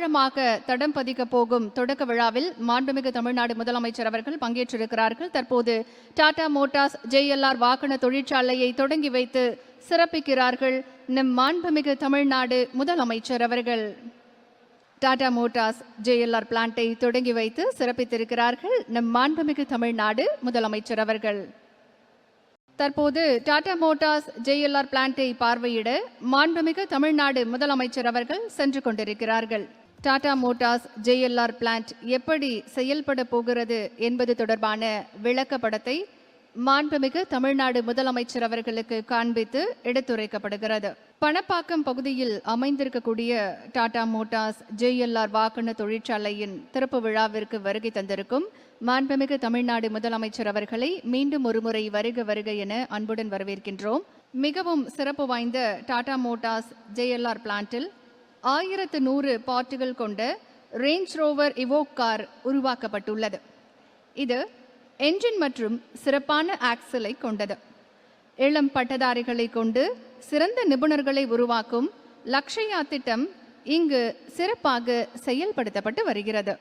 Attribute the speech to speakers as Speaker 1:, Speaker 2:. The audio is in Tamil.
Speaker 1: ஆழமாக தடம் பதிக்க போகும் தொடக்க விழாவில் மாண்புமிகு தமிழ்நாடு முதலமைச்சர் அவர்கள் பங்கேற்றிருக்கிறார்கள். தற்போது டாடா மோட்டார்ஸ் JLR வாகன தொழிற்சாலையை தொடங்கி வைத்து சிறப்பிக்கிறார்கள் நம் மாண்புமிகு தமிழ்நாடு முதலமைச்சர் அவர்கள். டாடா மோட்டார்ஸ் JLR பிளான்ட்டை தொடங்கி வைத்து சிறப்பித்திருக்கிறார்கள் நம் மாண்புமிகு தமிழ்நாடு முதலமைச்சர் அவர்கள். தற்போது டாடா மோட்டார்ஸ் JLR பிளான்ட்டை பார்வையிட மாண்புமிகு தமிழ்நாடு முதலமைச்சர் அவர்கள் சென்று கொண்டிருக்கிறார்கள். டாடா மோட்டார்ஸ் JLR பிளான்ட் எப்படி செயல்பட போகிறது என்பது தொடர்பான விளக்கப்படத்தை மாண்புமிகு தமிழ்நாடு முதலமைச்சர் அவர்களுக்கு காண்பித்து எடுத்துரைக்கப்படுகிறது. பணப்பாக்கம் பகுதியில் அமைந்திருக்கக்கூடிய டாடா மோட்டார்ஸ் JLR வாகன தொழிற்சாலையின் திறப்பு விழாவிற்கு வருகை தந்திருக்கும் மாண்புமிகு தமிழ்நாடு முதலமைச்சர் அவர்களை மீண்டும் ஒருமுறை வருக வருக என அன்புடன் வரவேற்கின்றோம். மிகவும் சிறப்பு வாய்ந்த டாடா மோட்டார்ஸ் JLR பிளான்ட்டில் 1100 பார்ட்டுகள் கொண்ட ரேஞ்ச் ரோவர் இவோக் கார் உருவாக்கப்பட்டுள்ளது. இது என்ஜின் மற்றும் சிறப்பான ஆக்சலை கொண்டது. இளம் பட்டதாரிகளை கொண்டு சிறந்த நிபுணர்களை உருவாக்கும் லக்ஷயா திட்டம் இங்கு சிறப்பாக செயல்படுத்தப்பட்டு வருகிறது.